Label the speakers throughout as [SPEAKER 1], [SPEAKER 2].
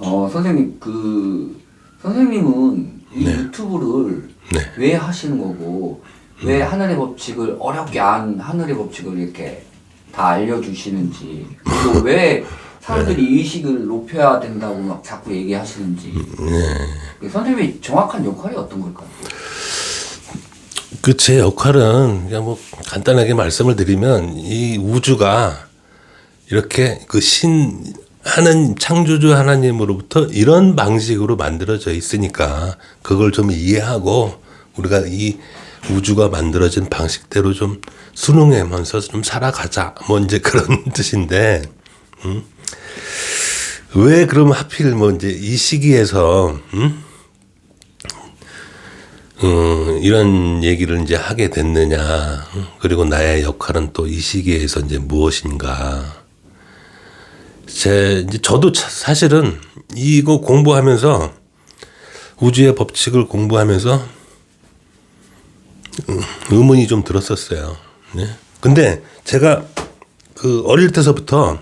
[SPEAKER 1] 선생님, 선생님은 이
[SPEAKER 2] 네.
[SPEAKER 1] 유튜브를
[SPEAKER 2] 네.
[SPEAKER 1] 왜 하시는 거고, 왜 하늘의 법칙을, 어렵게 안 하늘의 법칙을 이렇게 다 알려주시는지, 그리고 왜 사람들이 의식을 높여야 된다고 막 자꾸 얘기하시는지, 선생님의 정확한 역할이 어떤 걸까요?
[SPEAKER 2] 제 역할은 그냥 뭐 간단하게 말씀을 드리면 이 우주가 이렇게 하는 창조주 하나님으로부터 이런 방식으로 만들어져 있으니까 그걸 좀 이해하고 우리가 이 우주가 만들어진 방식대로 좀 순응하면서 좀 살아가자. 뭐 이제 그런 뜻인데, 왜 그럼 하필 뭐 이제 이 시기에서, 이런 얘기를 이제 하게 됐느냐. 그리고 나의 역할은 또 이 시기에서 이제 무엇인가. 이제 저도 사실은 이거 공부하면서 우주의 법칙을 공부하면서 의문이 좀 들었었어요. 네. 근데 제가 어릴 때서부터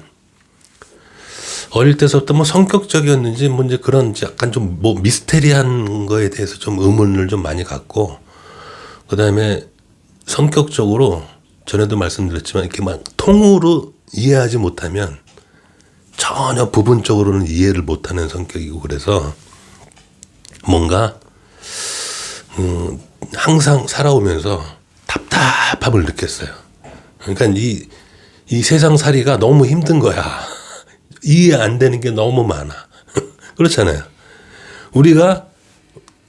[SPEAKER 2] 뭐 성격적이었는지 뭐 이제 그런 약간 좀 뭐 미스테리한 거에 대해서 좀 의문을 좀 많이 갖고, 그다음에 성격적으로 전에도 말씀드렸지만 이렇게 막 통으로 이해하지 못하면 전혀 부분적으로는 이해를 못하는 성격이고, 그래서 뭔가 항상 살아오면서 답답함을 느꼈어요. 그러니까 이 세상 살이가 너무 힘든 거야. 이해 안 되는 게 너무 많아. 그렇잖아요. 우리가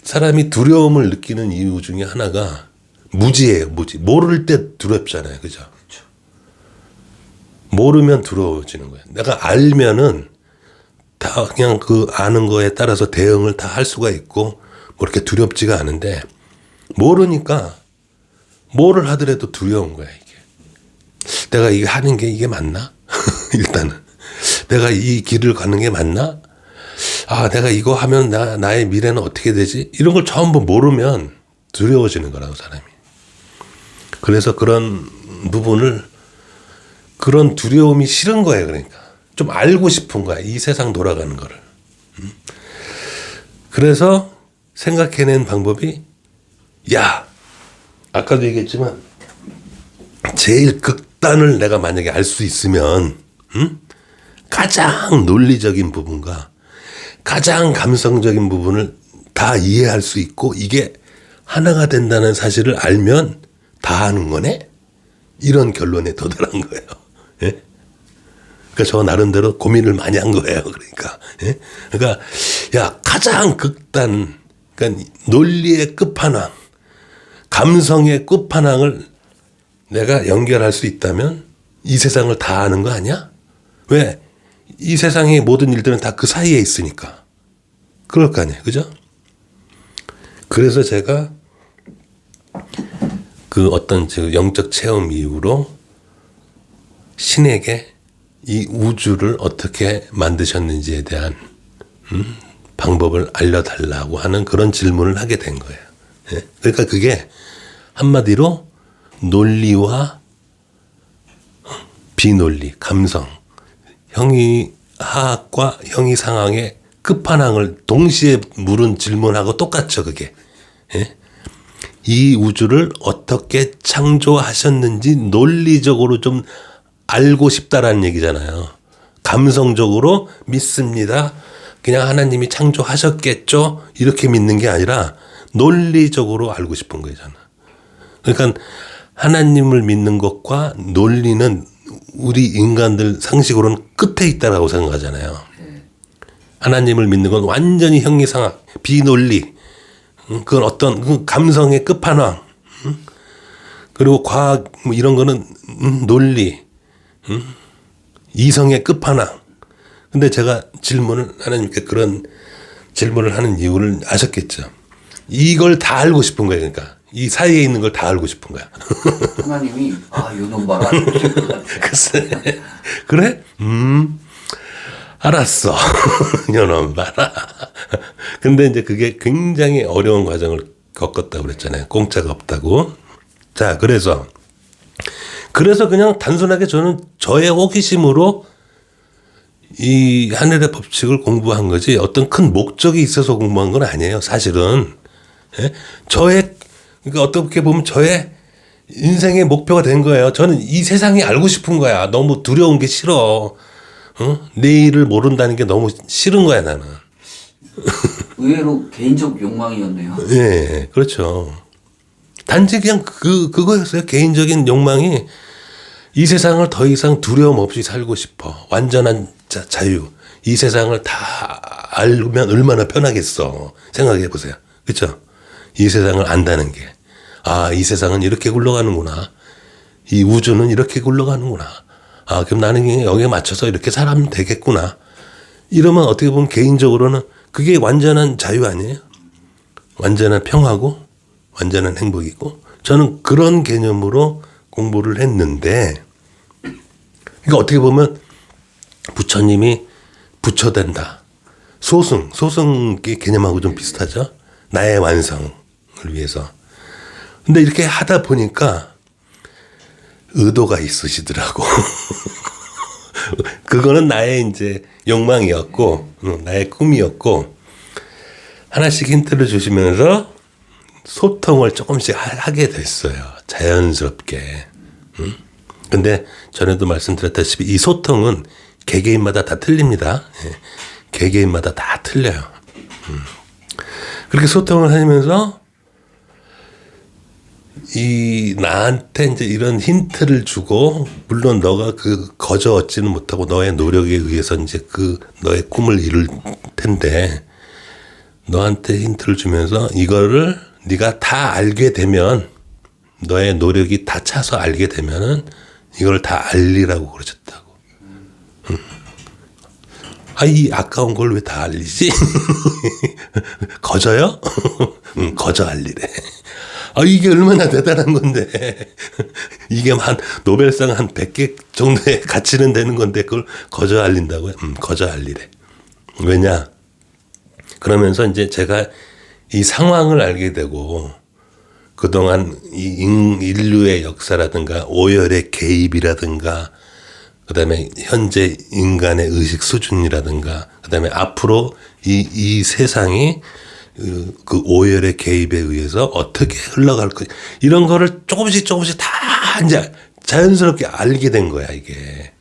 [SPEAKER 2] 사람이 두려움을 느끼는 이유 중에 하나가 무지예요. 무지. 모를 때 두렵잖아요. 그죠? 모르면 두려워지는 거예요. 내가 알면은 다 그냥 아는 거에 따라서 대응을 다 할 수가 있고 뭐 그렇게 두렵지가 않은데, 모르니까 뭐를 하더라도 두려운 거야, 이게. 내가 이게 하는 게 이게 맞나? 일단은. 내가 이 길을 가는 게 맞나? 내가 이거 하면 나의 미래는 어떻게 되지? 이런 걸 전부 모르면 두려워지는 거라고, 사람이. 그래서 그런 부분을, 그런 두려움이 싫은 거예요. 그러니까 좀 알고 싶은 거야, 이 세상 돌아가는 거를. 그래서 생각해낸 방법이, 아까도 얘기했지만 제일 극단을 내가 만약에 알 수 있으면 가장 논리적인 부분과 가장 감성적인 부분을 다 이해할 수 있고 이게 하나가 된다는 사실을 알면 다 하는 거네? 이런 결론에 도달한 거예요. 예? 그러니까 저 나름대로 고민을 많이 한 거예요. 그러니까. 예? 그러니까 가장 극단, 그러니까 논리의 끝판왕, 감성의 끝판왕을 내가 연결할 수 있다면 이 세상을 다 아는 거 아니야? 왜? 이 세상의 모든 일들은 다 그 사이에 있으니까. 그럴 거 아니에요. 그죠? 그래서 제가 어떤 영적 체험 이후로 신에게 이 우주를 어떻게 만드셨는지에 대한 방법을 알려달라고 하는 그런 질문을 하게 된 거예요. 예? 그러니까 그게 한마디로 논리와 비논리, 감성, 형이하학과 형이상학의 끝판왕을 동시에 물은 질문하고 똑같죠, 그게. 예? 이 우주를 어떻게 창조하셨는지 논리적으로 좀 알고 싶다라는 얘기잖아요. 감성적으로 믿습니다. 그냥 하나님이 창조하셨겠죠? 이렇게 믿는 게 아니라 논리적으로 알고 싶은 거잖아. 그러니까 하나님을 믿는 것과 논리는 우리 인간들 상식으로는 끝에 있다라고 생각하잖아요. 하나님을 믿는 건 완전히 형이상학, 비논리, 그건 어떤 감성의 끝판왕, 그리고 과학 뭐 이런 거는 논리, 이성의 끝판왕. 근데 제가 하나님께 그런 질문을 하는 이유를 아셨겠죠. 이걸 다 알고 싶은 거예요. 그러니까 이 사이에 있는 걸 다 알고 싶은 거야.
[SPEAKER 1] 하나님이 요놈 봐라.
[SPEAKER 2] 글쎄, 그래? 알았어. 요놈 봐라. 근데 이제 그게 굉장히 어려운 과정을 겪었다고 그랬잖아요. 공짜가 없다고. 자, 그래서 그냥 단순하게 저는 저의 호기심으로 이 하늘의 법칙을 공부한 거지 어떤 큰 목적이 있어서 공부한 건 아니에요. 사실은. 예? 그러니까 어떻게 보면 저의 인생의 목표가 된 거예요. 저는 이 세상이 알고 싶은 거야. 너무 두려운 게 싫어. 내일을 모른다는 게 너무 싫은 거야, 나는.
[SPEAKER 1] 의외로 개인적 욕망이었네요.
[SPEAKER 2] 예, 그렇죠. 단지 그냥 그거였어요. 개인적인 욕망이 이 세상을 더 이상 두려움 없이 살고 싶어. 완전한 자유. 이 세상을 다 알면 얼마나 편하겠어. 생각해 보세요. 그렇죠? 이 세상을 안다는 게. 아, 이 세상은 이렇게 굴러가는구나. 이 우주는 이렇게 굴러가는구나. 아, 그럼 나는 여기에 맞춰서 이렇게 살면 되겠구나. 이러면 어떻게 보면 개인적으로는 그게 완전한 자유 아니에요? 완전한 평화고, 완전한 행복이고. 저는 그런 개념으로 공부를 했는데, 그러니까 어떻게 보면 부처님이 부처된다. 소승 개념하고 좀 비슷하죠? 나의 완성을 위해서. 근데 이렇게 하다 보니까 의도가 있으시더라고. 그거는 나의 이제 욕망이었고, 나의 꿈이었고, 하나씩 힌트를 주시면서 소통을 조금씩 하게 됐어요. 자연스럽게. 근데 전에도 말씀드렸다시피 이 소통은 개개인마다 다 틀립니다. 예. 개개인마다 다 틀려요. 그렇게 소통을 하면서 나한테 이제 이런 힌트를 주고, 물론 너가 거저 얻지는 못하고 너의 노력에 의해서 이제 너의 꿈을 이룰 텐데, 너한테 힌트를 주면서 이거를 네가 다 알게 되면, 너의 노력이 다 차서 알게 되면은 이걸 다 알리라고 그러셨다고. 이 아까운 걸 왜 다 알리지? 거저요? 거저 알리래. 이게 얼마나 대단한 건데. 이게 노벨상 한 100개 정도의 가치는 되는 건데 그걸 거저 알린다고요? 거저 알리래. 왜냐? 그러면서 이제 제가 이 상황을 알게 되고, 그동안 이 인류의 역사라든가 오열의 개입이라든가, 그다음에 현재 인간의 의식 수준이라든가, 그다음에 앞으로 이 세상이 그 오열의 개입에 의해서 어떻게 흘러갈 거, 이런 거를 조금씩 다 이제 자연스럽게 알게 된 거야, 이게.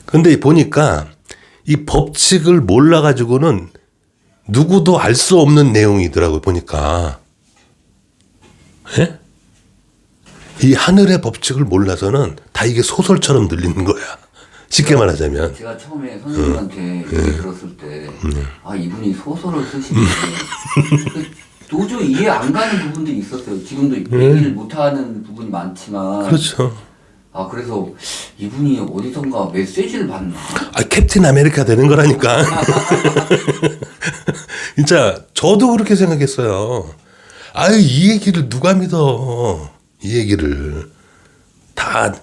[SPEAKER 2] 근데 보니까 이 법칙을 몰라가지고는 누구도 알 수 없는 내용이더라고요, 보니까. 예? 이 하늘의 법칙을 몰라서는 다 이게 소설처럼 들리는 거야. 쉽게 말하자면.
[SPEAKER 1] 제가 처음에 선생님한테 얘기 들었을 때, 이분이 소설을 쓰시는데, 도저히 이해 안 가는 부분들이 있었어요. 지금도 얘기를 못하는 부분이 많지만.
[SPEAKER 2] 그렇죠.
[SPEAKER 1] 그래서 이분이 어디선가 메시지를 받나?
[SPEAKER 2] 캡틴 아메리카 되는 거라니까. 진짜, 저도 그렇게 생각했어요. 이 얘기를 누가 믿어. 이 얘기를. 다,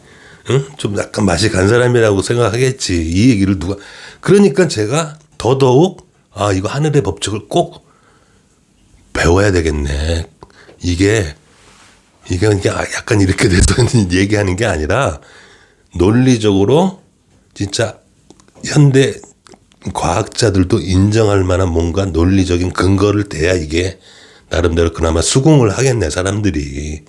[SPEAKER 2] 좀 약간 맛이 간 사람이라고 생각하겠지. 이 얘기를 누가. 그러니까 제가 더더욱, 이거 하늘의 법칙을 꼭 배워야 되겠네. 이게 약간 이렇게 돼서 얘기하는 게 아니라, 논리적으로 진짜 현대 과학자들도 인정할 만한 뭔가 논리적인 근거를 대야 이게 나름대로 그나마 수긍을 하겠네, 사람들이.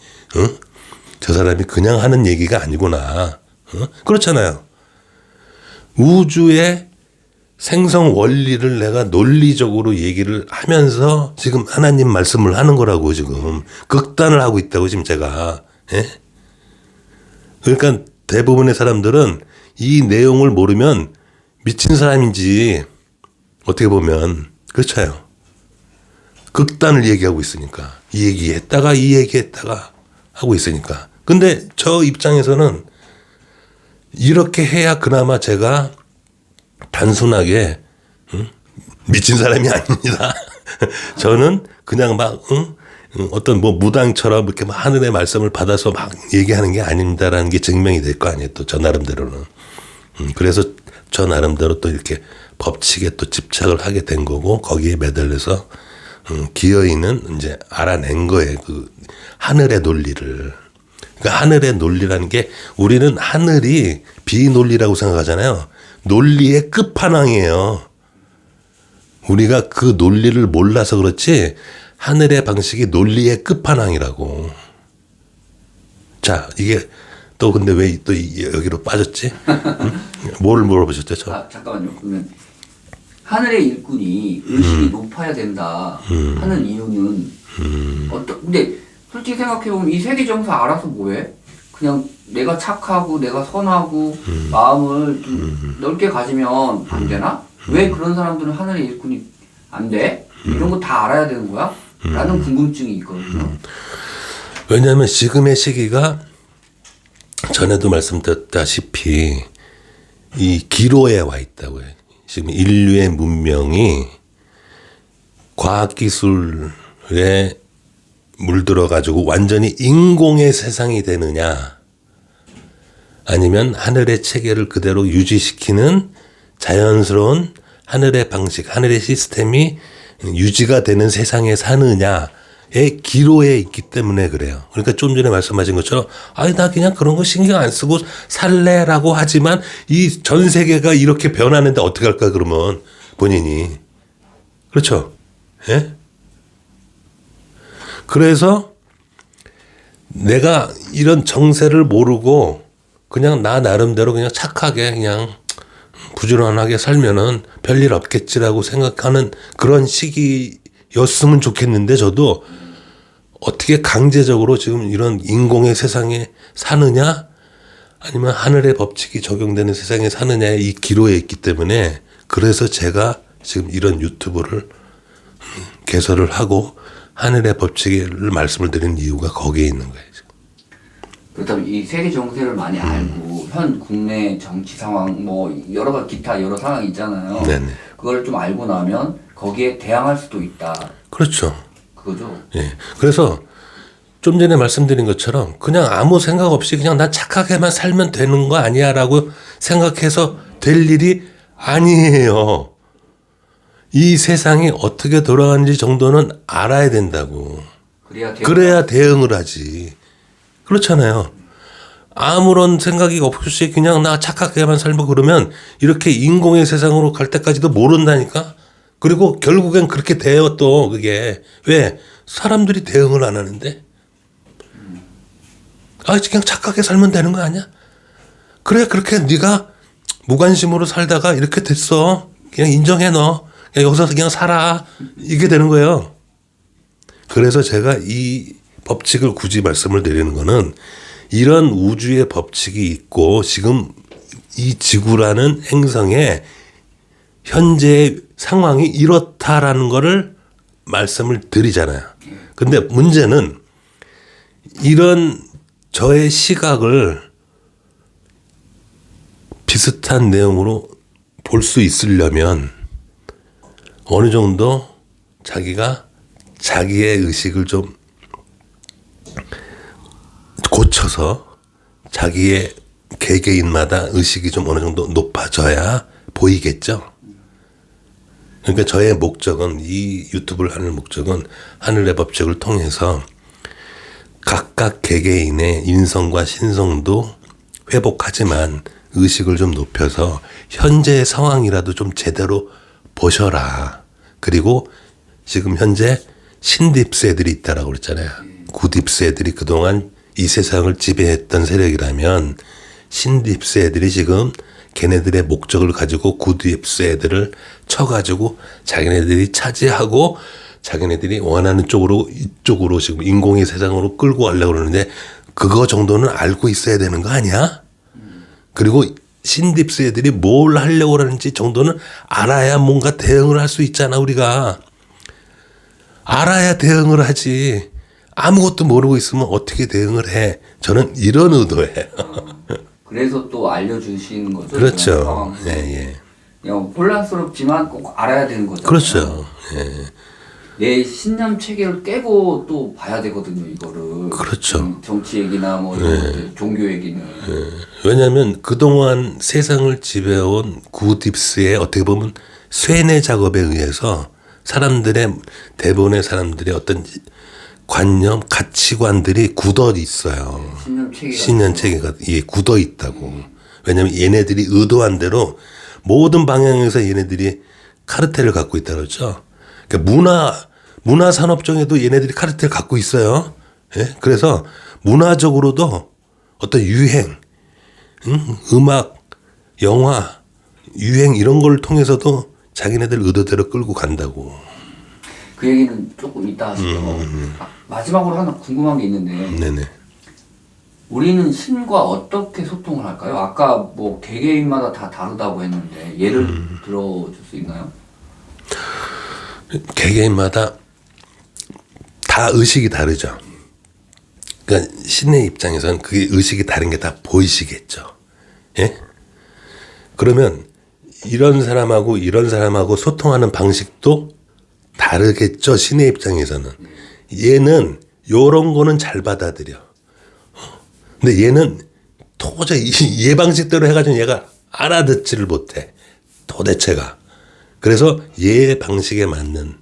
[SPEAKER 2] 저 사람이 그냥 하는 얘기가 아니구나. 그렇잖아요. 우주의 생성 원리를 내가 논리적으로 얘기를 하면서 지금 하나님 말씀을 하는 거라고, 지금. 극단을 하고 있다고, 지금 제가. 예? 그러니까 대부분의 사람들은 이 내용을 모르면 미친 사람인지, 어떻게 보면, 그렇죠. 극단을 얘기하고 있으니까. 이 얘기했다가 하고 있으니까. 근데 저 입장에서는 이렇게 해야 그나마 제가 단순하게 미친 사람이 아닙니다. 저는 그냥 막 어떤 무당처럼 이렇게 막 하늘의 말씀을 받아서 막 얘기하는 게 아닙니다라는 게 증명이 될 거 아니에요. 또 저 나름대로는. 그래서 저 나름대로 또 이렇게 법칙에 또 집착을 하게 된 거고, 거기에 매달려서 기어이는 이제 알아낸 거예요. 그 하늘의 논리를. 그러니까 하늘의 논리라는 게, 우리는 하늘이 비논리라고 생각하잖아요. 논리의 끝판왕이에요. 우리가 그 논리를 몰라서 그렇지 하늘의 방식이 논리의 끝판왕이라고. 자, 이게 또 근데 왜 또 여기로 빠졌지? 응? 뭘 물어보셨죠?
[SPEAKER 1] 잠깐만요. 그러면 하늘의 일꾼이 의식이 높아야 된다 하는 이유는 근데 솔직히 생각해보면 이 세계 정서 알아서 뭐해? 그냥 내가 착하고 내가 선하고 마음을 좀 넓게 가지면 안 되나? 왜 그런 사람들은 하늘의 일꾼이 안 돼? 이런 거 다 알아야 되는 거야? 라는 궁금증이 있거든요.
[SPEAKER 2] 왜냐하면 지금의 시기가 전에도 말씀드렸다시피 이 기로에 와 있다고요. 지금 인류의 문명이 과학기술에 물들어가지고 완전히 인공의 세상이 되느냐 아니면 하늘의 체계를 그대로 유지시키는 자연스러운 하늘의 방식, 하늘의 시스템이 유지가 되는 세상에 사느냐의 기로에 있기 때문에 그래요. 그러니까 좀 전에 말씀하신 것처럼 아니 나 그냥 그런 거 신경 안 쓰고 살래라고 하지만 이 전 세계가 이렇게 변하는데 어떻게 할까 그러면 본인이. 그렇죠? 예? 그래서 내가 이런 정세를 모르고 그냥 나 나름대로 그냥 착하게 그냥 부지런하게 살면은 별일 없겠지라고 생각하는 그런 시기였으면 좋겠는데 저도 어떻게 강제적으로 지금 이런 인공의 세상에 사느냐 아니면 하늘의 법칙이 적용되는 세상에 사느냐의 이 기로에 있기 때문에 그래서 제가 지금 이런 유튜브를 개설을 하고 하늘의 법칙을 말씀을 드리는 이유가 거기에 있는 거예요.
[SPEAKER 1] 그렇다면 이 세계 정세를 많이 알고 현 국내 정치 상황 뭐 여러 가지 기타 여러 상황이 있잖아요.
[SPEAKER 2] 네네.
[SPEAKER 1] 그걸 좀 알고 나면 거기에 대항할 수도 있다.
[SPEAKER 2] 그렇죠.
[SPEAKER 1] 그거죠.
[SPEAKER 2] 예. 그래서 좀 전에 말씀드린 것처럼 그냥 아무 생각 없이 그냥 난 착하게만 살면 되는 거 아니야라고 생각해서 될 일이 아니에요. 이 세상이 어떻게 돌아가는지 정도는 알아야 된다고. 그래야 대응을 하지. 그렇잖아요. 아무런 생각이 없이 그냥 나 착하게만 살고 그러면 이렇게 인공의 세상으로 갈 때까지도 모른다니까. 그리고 결국엔 그렇게 돼요 또 그게. 왜? 사람들이 대응을 안 하는데. 아 그냥 착하게 살면 되는 거 아니야? 그래 그렇게 네가 무관심으로 살다가 이렇게 됐어. 그냥 인정해 너. 그냥 여기서 그냥 살아. 이게 되는 거예요. 그래서 제가 이 법칙을 굳이 말씀을 드리는 거는 이런 우주의 법칙이 있고 지금 이 지구라는 행성의 현재의 상황이 이렇다라는 거를 말씀을 드리잖아요. 근데 문제는 이런 저의 시각을 비슷한 내용으로 볼 수 있으려면 어느 정도 자기가 자기의 의식을 좀 고쳐서 자기의 개개인마다 의식이 좀 어느 정도 높아져야 보이겠죠. 그러니까 저의 목적은 이 유튜브를 하는 목적은 하늘의 법칙을 통해서 각각 개개인의 인성과 신성도 회복하지만 의식을 좀 높여서 현재의 상황이라도 좀 제대로 보셔라. 그리고 지금 현재 신딥스애들이 있다라고 그랬잖아요. 구딥스애들이 그동안 이 세상을 지배했던 세력이라면 신딥스애들이 지금 걔네들의 목적을 가지고 구딥스애들을 쳐가지고 자기네들이 차지하고 자기네들이 원하는 쪽으로 이쪽으로 지금 인공의 세상으로 끌고 가려고 그러는데 그거 정도는 알고 있어야 되는 거 아니야? 그리고 신딥스애들이 뭘 하려고 하는지 정도는 알아야 뭔가 대응을 할 수 있잖아 우리가. 알아야 대응을 하지. 아무것도 모르고 있으면 어떻게 대응을 해. 저는 이런 의도예요.
[SPEAKER 1] 그래서 또 알려주시는 거죠.
[SPEAKER 2] 그렇죠. 예, 예.
[SPEAKER 1] 그냥 혼란스럽지만 꼭 알아야 되는 거죠.
[SPEAKER 2] 그렇죠. 예.
[SPEAKER 1] 내 신념 체계를 깨고 또 봐야 되거든요, 이거를.
[SPEAKER 2] 그렇죠.
[SPEAKER 1] 정치 얘기나 뭐 이런 것들, 종교 얘기는.
[SPEAKER 2] 왜냐하면 그동안 세상을 지배해온 구딥스의 어떻게 보면 쇠뇌 작업에 의해서 사람들의 대부분의 사람들의 어떤 관념, 가치관들이 굳어 있어요.
[SPEAKER 1] 신념 체계가.
[SPEAKER 2] 신념 체계가 예, 굳어 있다고. 왜냐하면 얘네들이 의도한 대로 모든 방향에서 얘네들이 카르텔을 갖고 있다 그러죠. 그러니까 문화 산업종에도 얘네들이 카르텔을 갖고 있어요. 예? 그래서 문화적으로도 어떤 유행, 음악, 영화, 유행 이런 걸 통해서도 자기네들 의도대로 끌고 간다고.
[SPEAKER 1] 그 얘기는 조금 이따 하시고 마지막으로 하나 궁금한 게 있는데
[SPEAKER 2] 네네.
[SPEAKER 1] 우리는 신과 어떻게 소통을 할까요? 아까 뭐 개개인마다 다 다르다고 했는데 예를 들어줄 수 있나요?
[SPEAKER 2] 개개인마다 다 의식이 다르죠. 그러니까 신의 입장에서는 그게 의식이 다른 게 다 보이시겠죠. 예? 그러면 이런 사람하고 소통하는 방식도 다르겠죠. 신의 입장에서는. 얘는 요런 거는 잘 받아들여. 근데 얘는 도저히 얘 방식대로 해가지고 얘가 알아듣지를 못해. 도대체가. 그래서 얘 방식에 맞는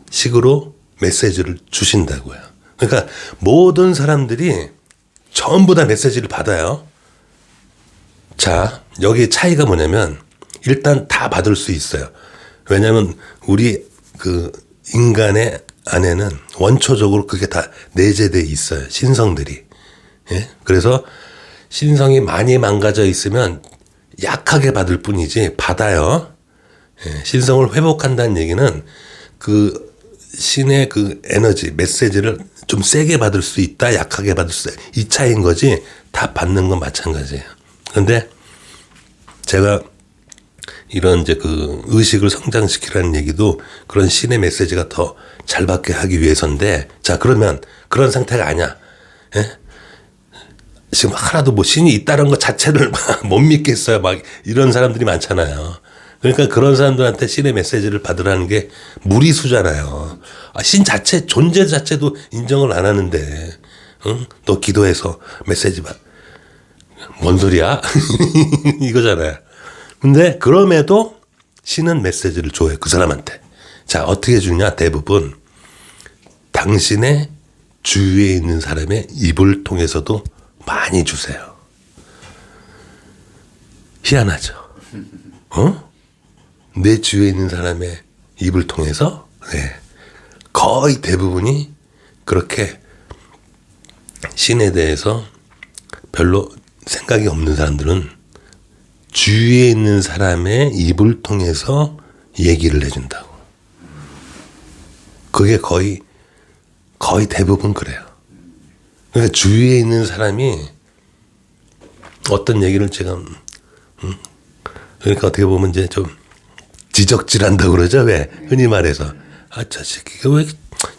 [SPEAKER 2] 식으로 메시지를 주신다고요. 그러니까 모든 사람들이 전부 다 메시지를 받아요. 자, 여기 차이가 뭐냐면 일단 다 받을 수 있어요. 왜냐하면 우리 그 인간의 안에는 원초적으로 그게 다 내재되어 있어요. 신성들이. 예? 그래서 신성이 많이 망가져 있으면 약하게 받을 뿐이지 받아요. 예, 신성을 회복한다는 얘기는 그 신의 그 에너지, 메시지를 좀 세게 받을 수 있다, 약하게 받을 수 있다. 이 차이인 거지 다 받는 건 마찬가지예요. 그런데 제가 이런 이제 그 의식을 성장시키라는 얘기도 그런 신의 메시지가 더 잘 받게 하기 위해서인데, 자, 그러면 그런 상태가 아니야. 예? 지금 하나도 뭐 신이 있다는 것 자체를 못 믿겠어요. 막 이런 사람들이 많잖아요. 그러니까 그런 사람들한테 신의 메시지를 받으라는 게 무리수잖아요. 아, 신 자체, 존재 자체도 인정을 안 하는데, 응? 너 기도해서 메시지 받. 뭔 소리야? 이거잖아요. 근데 그럼에도 신은 메시지를 줘요. 그 사람한테. 자, 어떻게 주냐? 대부분 당신의 주위에 있는 사람의 입을 통해서도 많이 주세요. 희한하죠. 어? 내 주위에 있는 사람의 입을 통해서, 네. 거의 대부분이 그렇게 신에 대해서 별로 생각이 없는 사람들은 주위에 있는 사람의 입을 통해서 얘기를 해준다고. 그게 거의 대부분 그래요. 그러니까 주위에 있는 사람이 어떤 얘기를 제가, 그러니까 어떻게 보면 이제 좀 지적질한다고 그러죠. 왜? 흔히 말해서. 아, 저 새끼가 왜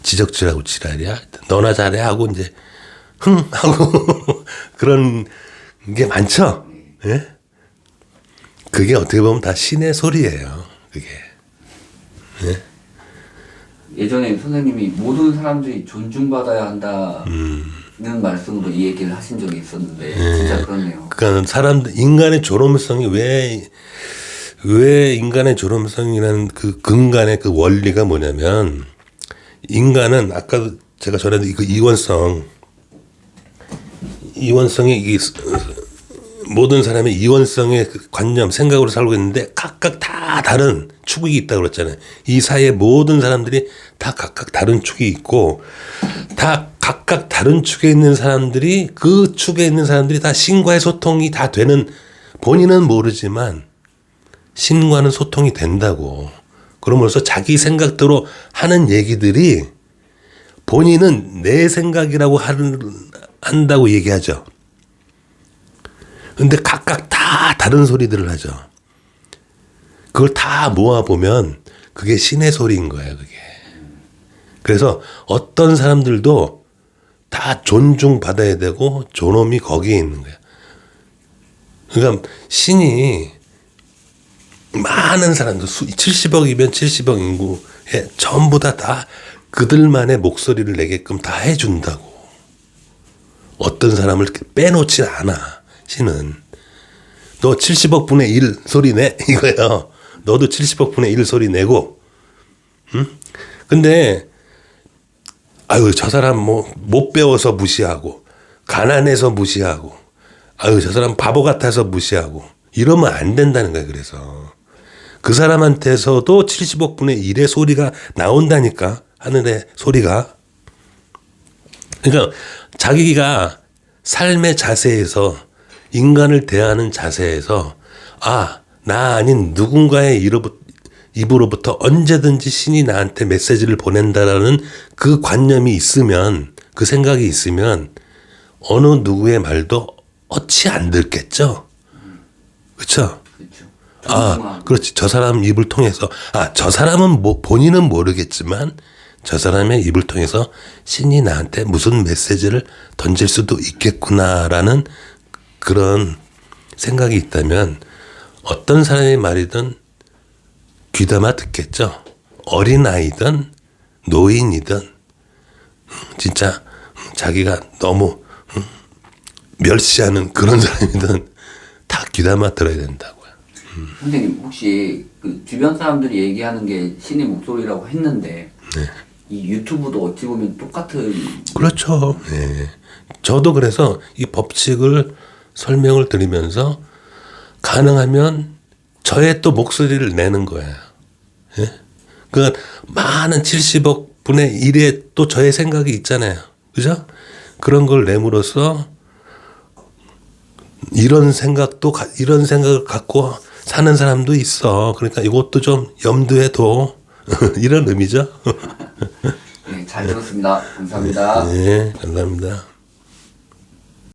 [SPEAKER 2] 지적질하고 지랄이야? 너나 잘해 하고 이제, 하고 그런 게 많죠. 예? 그게 어떻게 보면 다 신의 소리예요. 그게. 예?
[SPEAKER 1] 예전에 선생님이 모든 사람들이 존중받아야 한다는 말씀으로 이 얘기를 하신 적이 있었는데 진짜 그렇네요.
[SPEAKER 2] 그러니까 인간의 존엄성이 왜 인간의 존엄성이라는 그 근간의 그 원리가 뭐냐면, 인간은 아까 제가 전에 그 이원성이 이게 모든 사람의 이원성의 그 관념, 생각으로 살고 있는데 각각 다 다른 축이 있다고 그랬잖아요. 이 사이에 모든 사람들이 다 각각 다른 축이 있고, 다 각각 다른 축에 있는 사람들이, 그 축에 있는 사람들이 다 신과의 소통이 다 되는, 본인은 모르지만 신과는 소통이 된다고. 그러면서 자기 생각대로 하는 얘기들이 본인은 내 생각이라고 한다고 얘기하죠. 근데 각각 다 다른 소리들을 하죠. 그걸 다 모아보면 그게 신의 소리인 거예요, 그게. 그래서 어떤 사람들도 다 존중받아야 되고 존엄이 거기에 있는 거야. 그러니까 신이 많은 사람들, 70억이면 70억 인구에 전부 다 그들만의 목소리를 내게끔 다 해준다고. 어떤 사람을 빼놓지 않아. 신은. 너 70억 분의 1 소리 내 이거예요. 너도 70억 분의 1 소리 내고, 응? 근데 아유, 저 사람 뭐 못 배워서 무시하고, 가난해서 무시하고, 아유, 저 사람 바보 같아서 무시하고, 이러면 안 된다는 거예요. 그래서 그 사람한테서도 70억분의 1의 소리가 나온다니까. 하늘의 소리가. 그러니까 자기가 삶의 자세에서 인간을 대하는 자세에서 나 아닌 누군가의 입으로부터 언제든지 신이 나한테 메시지를 보낸다라는 그 관념이 있으면, 그 생각이 있으면 어느 누구의 말도 어찌 안 듣겠죠. 그렇죠?
[SPEAKER 1] 그렇죠.
[SPEAKER 2] 그렇지. 저 사람 입을 통해서 저 사람은 본인은 모르겠지만 저 사람의 입을 통해서 신이 나한테 무슨 메시지를 던질 수도 있겠구나라는 그런 생각이 있다면 어떤 사람의 말이든 귀담아 듣겠죠. 어린아이든 노인이든 진짜 자기가 너무 멸시하는 그런 사람이든 다 귀담아 들어야 된다고요.
[SPEAKER 1] 선생님 혹시 그 주변 사람들이 얘기하는 게 신의 목소리라고 했는데 이 유튜브도 어찌 보면 똑같은.
[SPEAKER 2] 그렇죠. 네. 저도 그래서 이 법칙을 설명을 드리면서 가능하면 저의 또 목소리를 내는 거예요. 예? 그 많은 70억 분의 1의 또 저의 생각이 있잖아요. 그죠? 그런 걸 내므로써 이런 생각을 갖고 사는 사람도 있어. 그러니까 이것도 좀 염두에 둬. 이런 의미죠.
[SPEAKER 1] 네, 잘 들었습니다. 감사합니다.
[SPEAKER 2] 네, 감사합니다.